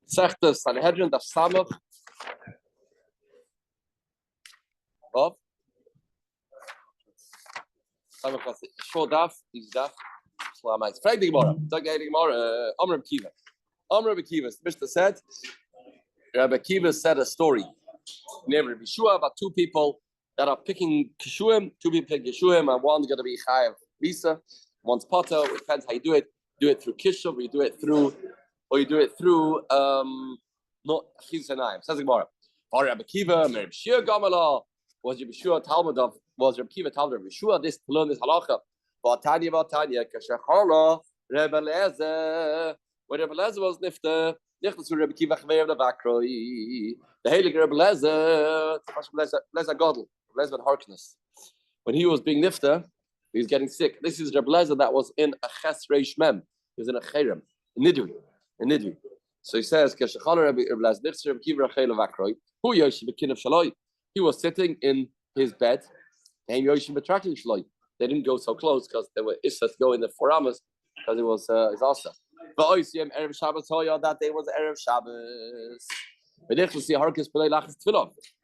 Sechta Sanhedrin, the Samach of Samach has a short daf, these daf. It's Friday Gemara. Amr Rabbi Kiva. Amr Rabbi Kiva. The Mishnah said, Rabbi Kiva said a story named Rabbi Shua about two people that are picking Kishuim, two people picking Kishuim, and one's going to be Chayav Visa, one's Potter. It depends how you do it. Do it through Kishuv, or you do it through not Chizis Hanayim. Says the Gemara. Rabbi Kiva, Rabbi Shiur Gamala, was Rabbi Shua Talmud of, was Rabbi Kiva Talmud of Rabbi Shua, this to learn this halacha. Vatanya, Kashachala, Rebbe Lezer, when Rebbe Lezer was nifter, nichtas Rebbe Kiva Chveir Levakroi, the Heilig Rebbe Lezer, Lezer Godel, Lezer Harkness. When he was being nifter, he was getting sick. This is Rebbe Lezer that was in a Ches Reish Mem. He was in a Cherem, in Nidri. So he says, Kashachala Rebbe Lezer, nichtas Rebbe Kiva Chveir Levakroi, Hu Yoshi Bekin of Shaloi. He was sitting in his bed, and Yoshi Betrakin Shaloi. They didn't go so close because they were Issas going the 4 hours because it was his Asa. But Oisiyim Erev Shabbos Hoya, that day was Erev Shabbos.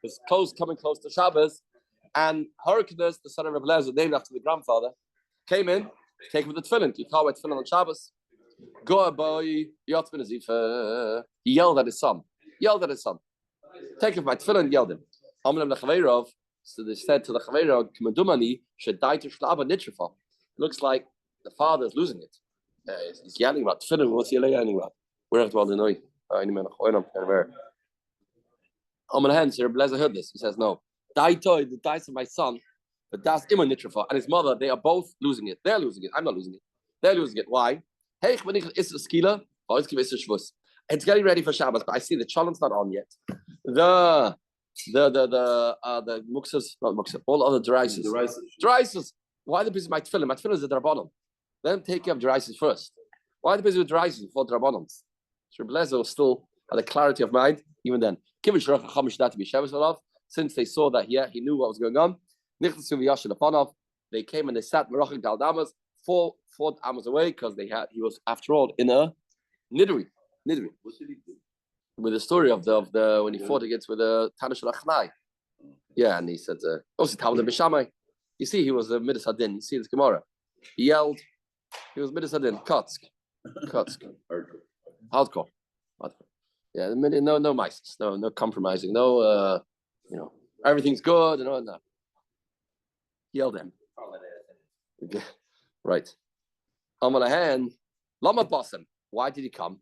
It's coming close to Shabbos, and Hurricanus, the son of Rebbe Lezer, named after the grandfather, came in, taken with the tefillin. You can't wear tefillin on Shabbos. Go boy, Yotzmin Azifa. He yelled at his son. Take it my tefillin, yelled him. So they said to the Chaveira, Kumandumani should die to Shlava Nitrifa. Looks like the father is losing it. He's yelling about tefillin. What's he yelling about? Where have to know? Hands, Rebbe Lezer heard this. He says, no. The dice of my son, but that's Ima Nitrifa. And his mother, they are both losing it. They're losing it. I'm not losing it. They're losing it. Why? Hey, it's getting ready for Shabbos, but I see the challen's not on yet. The muksas, not muksas, all other derises. Why the busy my tefillin? My tefillin is the drabanon. Let them take care of derises first. Why the busy with derises before drabanons? So Rebbe Lezer still had a clarity of mind even then. Since they saw that he knew what was going on, they came and they sat merachik dal damas 4 hours away because he was after all in a nidri. What did he do? With the story of the when he fought against with the Tana Shel Achnai. Yeah, and he said, also Talmud B'Shamai. You see, he was a Midas Hadin. You see this Gemara. He yelled, he was Midas Hadin, Kotsk. Hardcore. Yeah, no mice, no compromising, no everything's good and all that. He yelled at him. Right. Amalahan, Lama Bossam. Why did he come?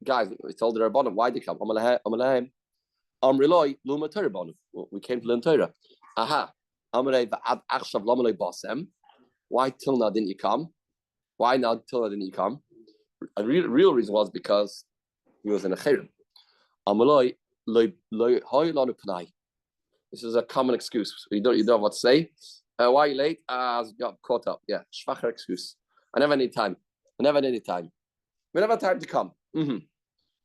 Guys, we told the Rabbanim, why did he come? We came to learn Torah. Aha. Why till now didn't you come? Why now till now didn't you come? A real reason was because he was in a cherem. This is a common excuse. You don't know what to say. Why are you late? I got caught up. Yeah, schwacher excuse. I never need time. We never have time to come. Mm-hmm.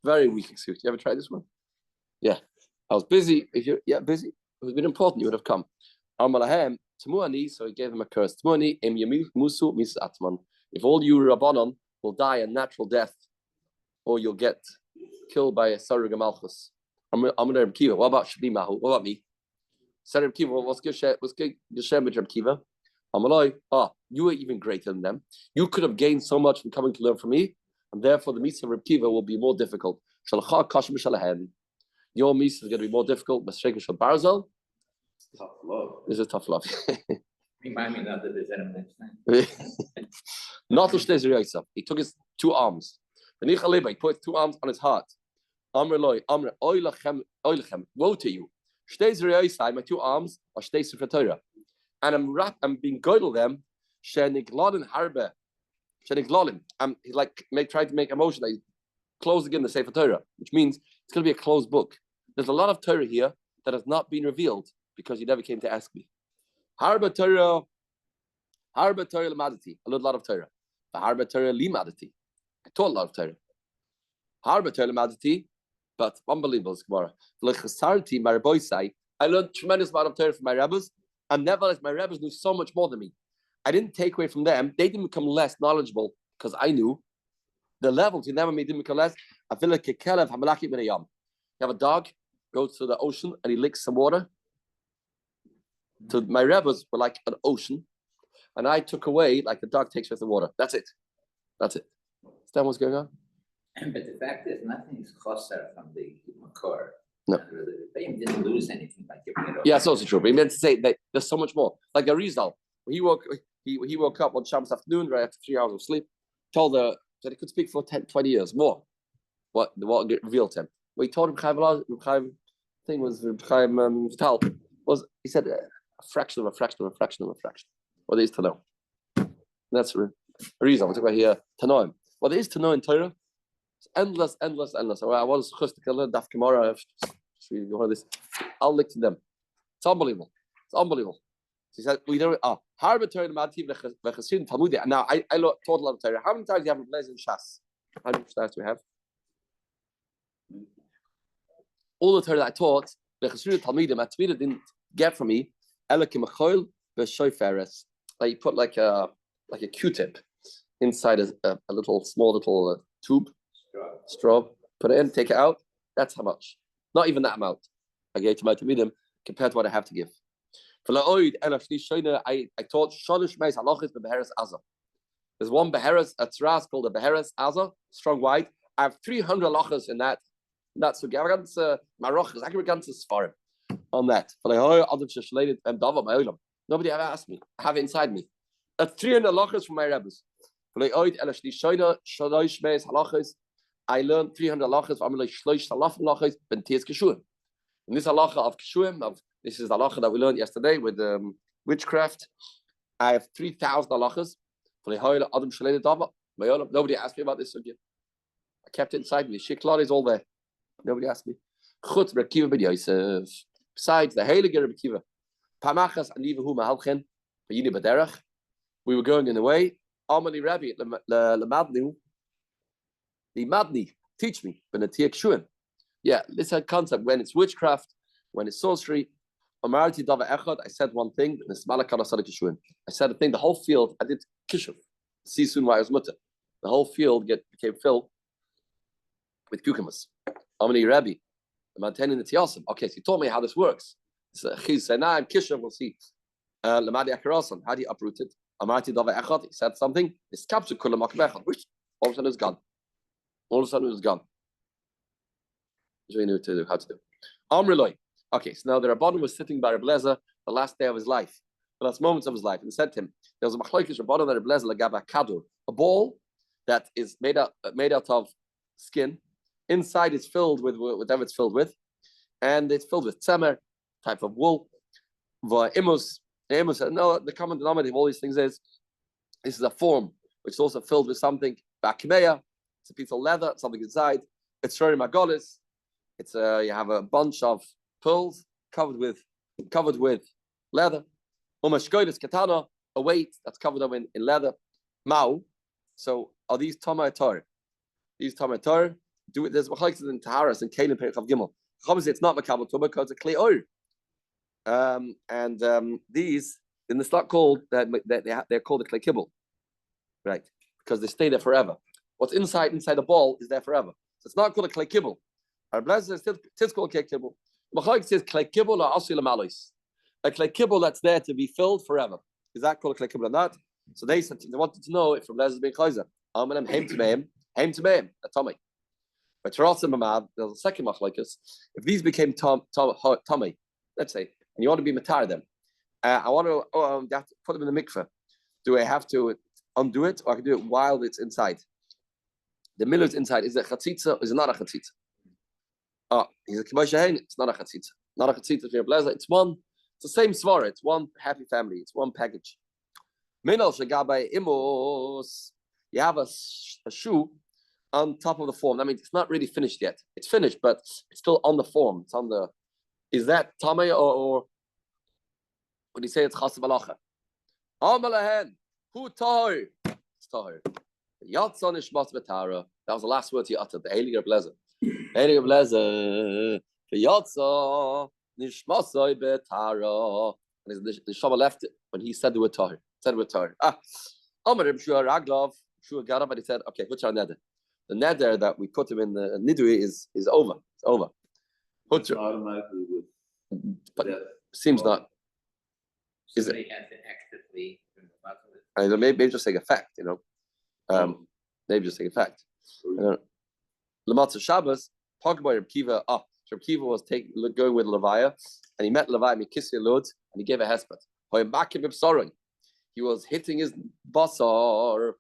Very weak excuse. You ever tried this one? Yeah. I was busy. Busy. It would have been important. You would have come. So he gave him a curse. If all you Rabbanon will die a natural death, or you'll get killed by a Sarug Malchus. I'm Reb Kiva. What about Shlimahu? What about me? Reb Kiva, what's Geshem with Reb Kiva? You were even greater than them. You could have gained so much from coming to learn from me, and therefore the mitzvah of Reb Kiva will be more difficult. Your mitzvah is going to be more difficult. Tough love. This is tough love. Remind me not that there's anyone next time. He took his 2 arms. He put his 2 arms on his heart. Woe to you. My 2 arms are Sefer Torah. And I'm being girdled them. I'm trying to make a motion that he's closed again the Sefer Torah, which means it's going to be a closed book. There's a lot of Torah here that has not been revealed because you never came to ask me. Harba Torah Lamadati. I learned a lot of Torah. The Harba Torah Limadati. I taught a lot of Torah. Harba Torah Lamadati, but unbelievable, this Gemara. I learned tremendous amount of Torah from my rabbis, and nevertheless, my rabbis knew so much more than me. I didn't take away from them. They didn't become less knowledgeable because I knew. The level to never made him less. I feel like a kelev hamalaki ben yam. You have a dog, goes to the ocean and he licks some water. So my rebels were like an ocean, and I took away like the dog takes with the water. That's it. That's it. Is that what's going on? But the fact is, nothing is chaser from the makor. No. They didn't lose anything by giving it up. Yeah, it's also true. But he meant to say that there's so much more. Like a Rizal, he woke up on Shabbos afternoon right after 3 hours of sleep, told her that he could speak for 10, 20 years more. What revealed to him? What he told him, Chaim thing was Chaim Vital, was he said a fraction of a fraction of a fraction of a fraction. What there is to know. That's a reason. We're talking about here Tanoim. What there is to know in Torah, it's endless, endless, endless. I was chustik daf gemara. I'll lick to them. It's unbelievable. It's unbelievable. She said, we don't. Now I taught a lot of Torah. How many times do you have a blessing in Shas? How many times do we have? All the Torah that I taught, the Chassid Talmidim, my Talmidim didn't get from me. Like you put like a Q-tip inside a little small little tube, straw. Put it in, take it out. That's how much. Not even that amount. I gave to my Talmidim compared to what I have to give. I taught Shalish Meis Halachis beHeres Azah. There's one beHeres, a tras called a beHeres Azah, strong white. I have 300 halachas in that. That's so ganze Marochas. I can ganze Sfarim on that. Nobody ever asked me. I have it inside me. That's 300 halachas from my rabbis. I learned 300 halachas. I'm like shloish halachas ben tias keshuim. And this halacha of keshuim, this is the halacha that we learned yesterday with witchcraft. I have 3,000 halachas. Nobody asked me about this again. I kept it inside me. Shiklad is all there. Nobody asked me. Besides the Heilige Rebbe Kiva. We were going in the way. Amali Rabbi, the Madni, teach me. Yeah, this is a concept. When it's witchcraft, when it's sorcery, I said one thing. I said a thing. The whole field, I did kishuv. See soon why I was mutter. The whole field became filled with cucumbers. Amani Rabbi, I'm maintaining the tiyasim. Okay, so he taught me how this works. Now I'm kishuv. We'll see. Lamadi akarasan. How do you uproot it? Amarti dava echad. He said something. This capsule kulam akbechad. Which all of a sudden is gone. All of a sudden it was gone. He knew how to do. Amriloi. Okay, so now the Rabbanim was sitting by Reb Lezer the last day of his life, the last moments of his life, and said to him, there was a machlokes Rabbanim and Reb Lezer lagava kadur, a ball that is made out of skin. Inside it's filled with whatever it's filled with, and it's filled with tzemer, type of wool. Imus, no, the common denominator of all these things is this is a form which is also filled with something. Bakimeya, it's a piece of leather, something inside. It's shori magolis. It's you have a bunch of pearls covered with leather. Umashkoilis katana, a weight that's covered up in leather. Mao. So are these Tamayatar? These Tamayatar do it. There's machlokes in Taharas and Kalim Perich of Gimel. Obviously, it's not makabel tumah because it's a klei oil. These in the stock called they're called a klei kibble, right? Because they stay there forever. What's inside the ball is there forever. So it's not called a klei kibble. Our blessed is still called klei kibble. Machlokes says klei kibble or asil malos. A klei kibble that's there to be filled forever. Is that called a klei kibble or not? So they said they wanted to know if from blessed being chayzer. Amen. Heim to meim. That's Tommy. But Tarasim Mamad, there's a second machlokes. If these became Tommy, let's say, and you want to be matar them, I want to have to put them in the mikveh. Do I have to undo it, or I can do it while it's inside? The miller's inside. Is it chatzitza or is it not a chatzitza? He's a kibbutz. It's not a chatzitza. Not a chatzitza for your blazer. It's the same svara. It's one happy family. It's one package. Minol shagabay imos. You have a shoe on top of the form. That means it's not really finished yet. It's finished, but it's still on the form. It's on the. Is that tamei or would you say it's chassid balacha? Amalahen hu tahor. It's tahor. Yatzon ishmas betara. That was the last word he uttered. The Heilige Blazer. Heilige Blazer. Yatzon ishmasoi betara. And the Shama left it when he said the word tahor. Said the word tahor. Amar Shua Raglov. Shua got up and he said, "Okay, what's our nether? the neder that we put him in the nidui is over. It's over. It's automatically with But death. seems not. Is it? Somebody had to actively. Maybe just take effect, maybe just take effect. Lamatzah Shabbos, talk about Reb Kiva. Reb Kiva was going with Leviah, and he met Leviah, Mikisya Lod, and he gave a hesped. He was hitting his basar.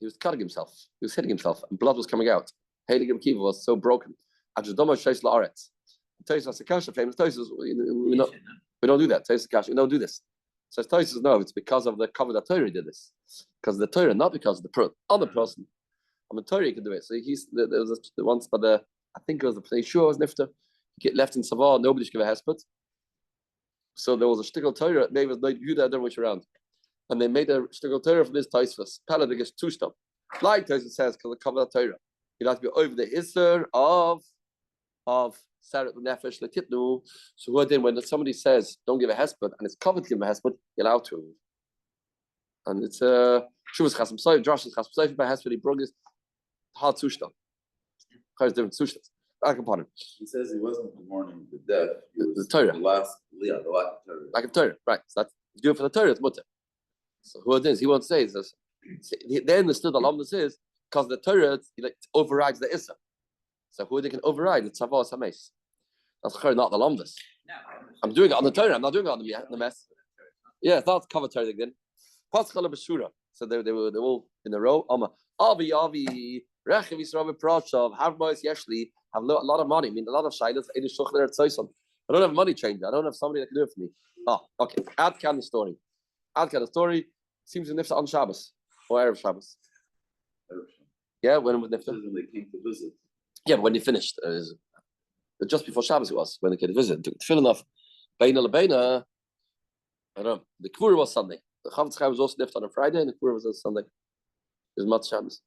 He was cutting himself. He was hitting himself, and blood was coming out. Reb Kiva was so broken. We don't do that. We don't do this. So Tosis, no, it's because of the cover that Torah did this. Because of the Torah, not because of the other person. On the Torah, you can do it. So there was once, but I think it was the Shiur was nifter. He get left in Savah, nobody should give a hesped. So there was a shtickle Torah, maybe it was like Yehuda, I don't know which around. And they made a shtickle Torah for this Tosis. Pala gets two stuff. Like Tosis says, because of cover that Torah. You'd have to be over the Isser of Sarat Nefesh Letitnu. So what then when somebody says don't give a hesped and it's covered to give a hesped, you're allowed to. And it's Shuvas Chasam Soif, Josh is Chasam Soif by hesped, he broke his hard sushta. There's different sushtas. Back upon him. He says he wasn't mourning the death. He was the Torah. The last Torah. Like a Torah, right. So that's do it for the Torah, it's mutter. So who it is, he won't say this. Then the still the alumnus is because the Torah overrides the Issa. So who they can override? It's Savah Sames. That's not the Lomdus. I'm doing it on the Torah. I'm not doing it on the mess. Yeah, it's not covered Torah again. Paschal B'Shura. So they were all in a row. Avi Rechav Yisrael Prashav Havmois Yeshli have a lot of money. I mean a lot of shaylas. I don't have money changer. I don't have somebody that can do it for me. Okay. Add kind of story. Seems to nifta on Shabbos or Erev Shabbos. Yeah, when was nifta? When they came to visit. Yeah, but when he finished, just before Shabbos it was, when they came to visit. Took tefillin off, Beina Lebeina, I don't know, the Kvura was Sunday. The Chavetz Chaim was also left on a Friday, and the Kvura was on Sunday. It was Mat Shabbos.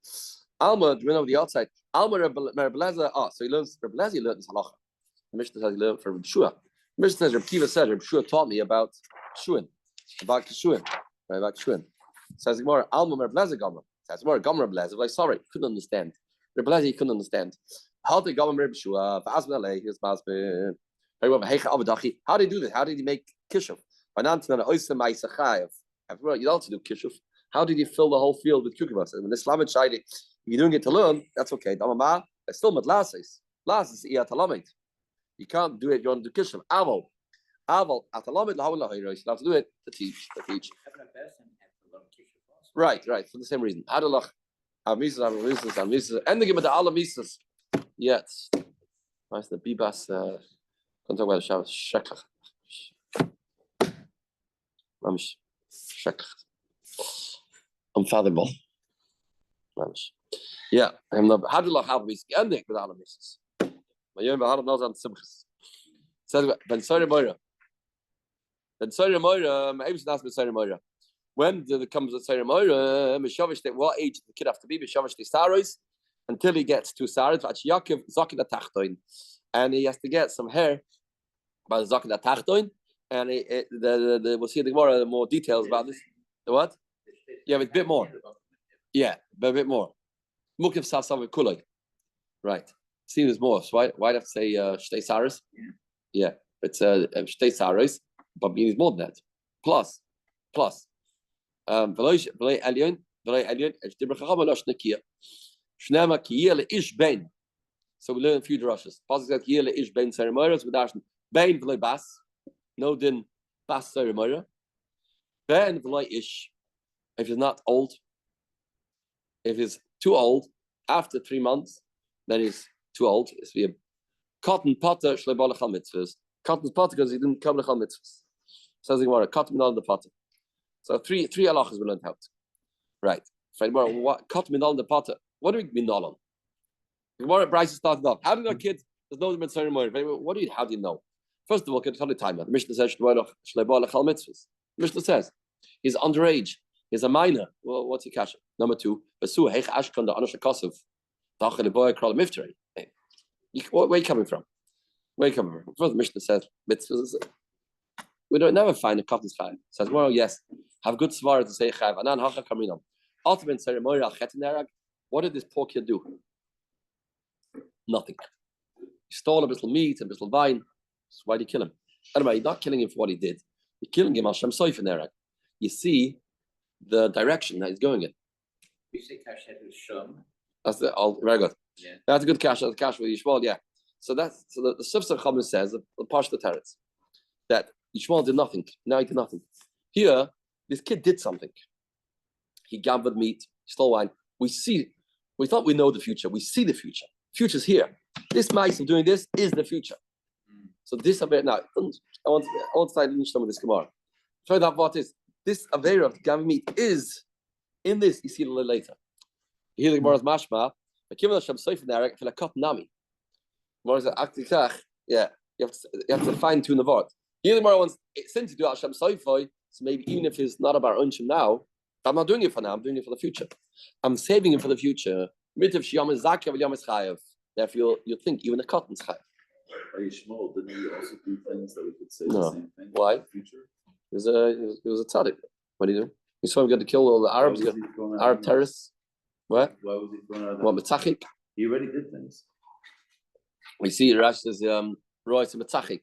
Alma, went over the outside. Alma Reb Lezer, so he learns, Reb Lezer learned this halacha. The Mishnah says he learned from Reb Shua. The Mishnah says, Reb Kiva said, Reb Shua taught me about Shuin, about Keshuin, right, about Shuin. Says Gemara, Alma Reb Lezer Gomer. Says Gemara, Gomer Reb Lezer. Like, sorry, couldn't understand. Reb Lezer, he couldn't understand. How did Gomer Reb Shua? How did he do this? How did he make kishuf? You don't also do kishuf. How did he fill the whole field with cucumbers? And when Islamic Shaidi, if you're doing it to learn, that's okay. It's still matlasis. Lasis iyatalamit. You can't do it. You want to do kishuf. Aval atalamit lahawilah. You have to do it to teach. Right. For the same reason. Adalach. Amisas, and the give the Allah misas. Yes. Nice. The Bibas. Can't talk about the Shabbos. Sheklach. Mamish. Sheklach. Unfathomable. Mamish. Yeah. I'm not. How do you have misas? Ending with Allah misas. Mayim b'Harav knows on Simchas. Says Ben Soira Moira. Mayim's not Ben Soira Moira. When did it come to Zera Moira? What age does the kid have to be? Until he gets to Saris, and he has to get some hair by the Zakin Tachtoin. And we'll see the more details about this. The what? Yeah, but a bit more. Yeah, but a bit more. Mukiv Sasav Kuloi. Right. Seems more. So why do I have to say Shtei Saris? Yeah, it's Shtei Saris, but means more than that. Plus. So we learn a few drushes. No din bas ceremony. Ben v'loy ish. If he's not old, if he's too old after 3 months, then he's too old. It's be a cotton potter shleibalachal mitzvahs. Cotton potter because he didn't come lechal mitzvahs. Says the Gemara, cotton on the potter. So three halachas we learned out. Right. What cotton on the potter? What do we mean on? The Gemara Bryce started off. How do you know kids? There's no ceremony. How do you know? First of all, can tell the time. The Mishnah says Mishnah says he's underage. He's a minor. Well, what's he kasha? Number 2, where are you coming from? First, the Mishnah says mitzvahs. We don't never find a cotton's chayv. Says, well, yes, have good svara to say chayv. Anan hacha kaminam. Ultimate ceremony al chetin erag. What did this poor kid do? Nothing. He stole a bit of meat, a bit of wine. So why did you kill him? Anyway, you're not killing him for what he did. You're killing him Hashem Soif in there. You see the direction that he's going in. We say kasher is shum. That's very good. Yeah. That's a good cash. That's a cash with Yishmael, yeah. So the Sifsar Chaim says, the Pashta Teretz, that Yishmael did nothing. Now he did nothing. Here, this kid did something. He gathered meat, stole wine. We thought we know the future. We see the future. Future's here. This mice of doing this is the future. So this Avera, now, I want to start some of this Gemara. Show that what is this Avera of gathering meat is in this, you see it a little later. You hear the Gemara's mashma, the Kimmel Hashem Soif in there, I feel like cut nami. Gemara's aktikach, yeah, you have to fine tune the word. Here the Gemara wants, since you do Hashem Soif, so maybe even if it's not about Unshim now, I'm not doing it for now, I'm doing it for the future. I'm saving it for the future. Therefore, you'll think even the cotton's chayav. Are you Shmuel? Didn't he also do things that we could say No. the same thing? Why? In the future? He was a tzaddik. What did he do? He saw him get to kill all the Arabs, Arab terrorists. What? Why was he thrown out of What, that? Metachik? He already did things. We see Rash says, Royce Metachik.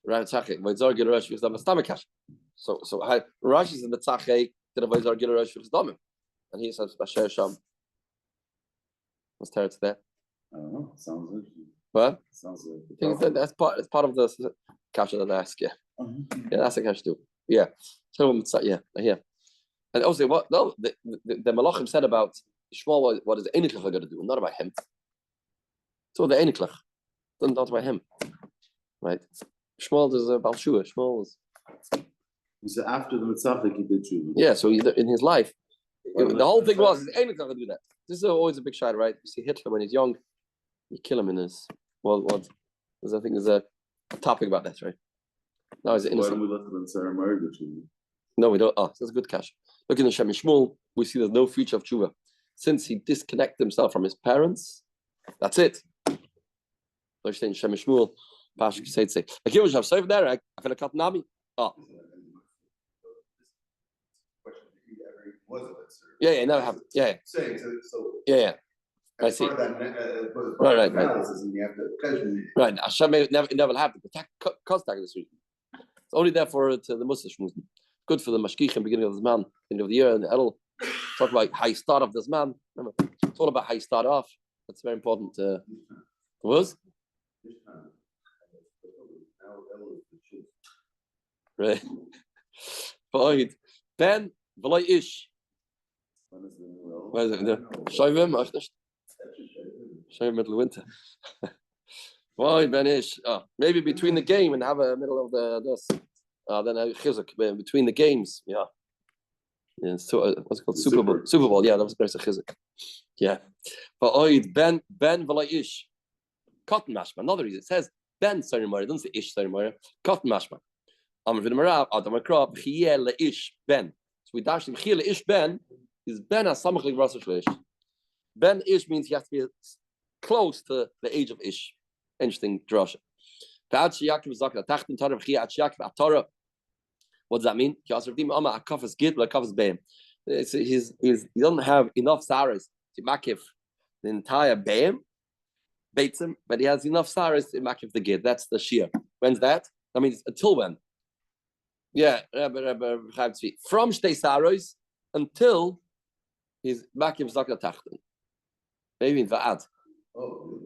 Right, Metachik. Vayzar Gil Rosh because I'm a stomach. So Rash is in Metachik to the Vayzar Gil Rosh because Domim. And he says, Basher Sham. What's terrible there? I don't know. Sounds interesting. What? Sounds like. I think that's part of the kasha that I ask. Yeah, yeah, that's a kasha too. Yeah, yeah, here. And also, what? No, the Malachim said about Shmuel. What is the Einiklach going to do? Not about him. So the Einiklach, not about him, right? Shmuel is about Shua. Shmuel is. He said after the Mitzvah, he did tshuva. Yeah, so in his life, the whole thing was Einiklach going to do that. This is always a big shot, right? You see Hitler when he's young, you kill him in his. Well, what? I think there's a topic about that, right? Now he's innocent. Why don't we let them say married to tshuva? No, we don't. Oh, that's a good cash. Look in the Shem Shmuel, we see there's no future of tshuva. Since he disconnected himself from his parents, that's it. So Shem Shmuel, Pashik said, say, I can't have saved there. I feel like Nami. Oh. Yeah, never happened. Yeah. Yeah. I see. Right. Right. Hashem never happened. But contact this week. It's only there for the Muslims. Good for the Mashkich in the beginning of this man, beginning of the year, and the Edel. Talk about how you start off this man. Remember, it's all about how you start off. That's very important. It was? Right. Ben, V'loi Ish. Where is it? Shoavei, Shoavei middle of winter. Why Ben Ish? Maybe between the game and have a middle of this. Then a chizuk between the games. Yeah. What's it called? Super Bowl. Yeah, that was a chizuk. Yeah. But Ben V'loi Ish. Cotton mashma. Another reason. It says Ben Sarimari. It doesn't say Ish Sarimari. Cotton mashma. Amar v'demarav Adam Akrab Chiyeh le'ish Ben. So we dash him Chiyeh le'ish Ben is Ben asamach l'grasa shleish. Ben Ish means he has to be close to the age of Ish. Interesting drasha. What does that mean? He doesn't have enough saras to makif the entire beim, beitzim, but he has enough saras to makif the gid. That's the shiur. When's that? That means until when? Yeah, from shtei saros until he's makif zakna tachten. Maybe in va'ad. Oh,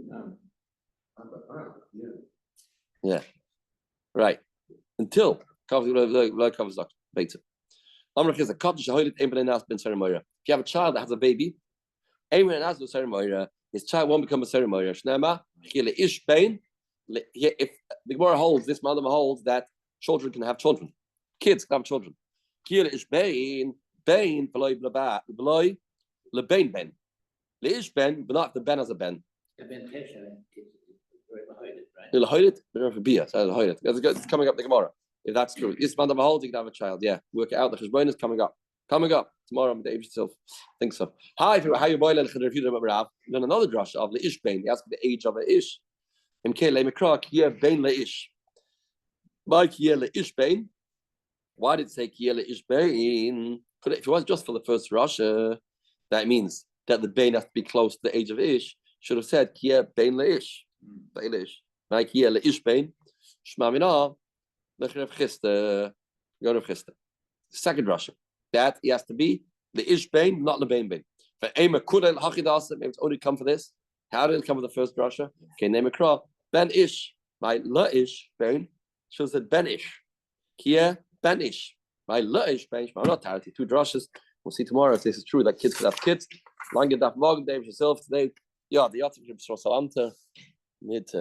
yeah. Right. Until if you have a child that has a baby, his child won't become a ceremony. If the Gemara holds, this Madam holds that children can have children, kids can have children. But not the ben as a ben. It's coming up the Gemara. If that's true, this man of a holds, you can have a child. Yeah, work it out. The cheshbon is coming up tomorrow. I'm the age itself. I think so. Hi, how you boil and refute about Rav. Then another drush of the ish bain. He asks the age of a ish. Mkele mikra kiyer bain leish. By kiyer leish bain. Why did it say kiyer leish bain? If it was just for the first Russia, that means that the bain has to be close to the age of ish. should have said Kia Bain Leish. Bain Leish. Like Kia Leish Bain. Shmamina. Lechrev Chista. Go to Chista. Second Russia. That he has to be the Ish Bain, not the Bain Bain. For Ema Kudel Hachidas, maybe it's only come for this. How did it come for the first Russia? Okay, name a crow. Ben Ish. My La Ish Bain. She said Ben Ish. Kia Ben Ish. My La Ish Bain. I'm not tired. Two drushes. We'll see tomorrow if this is true that kids could have kids. Lange Daf Morgen, Dave yourself today. Yeah, the Yatzim Salamta. Mit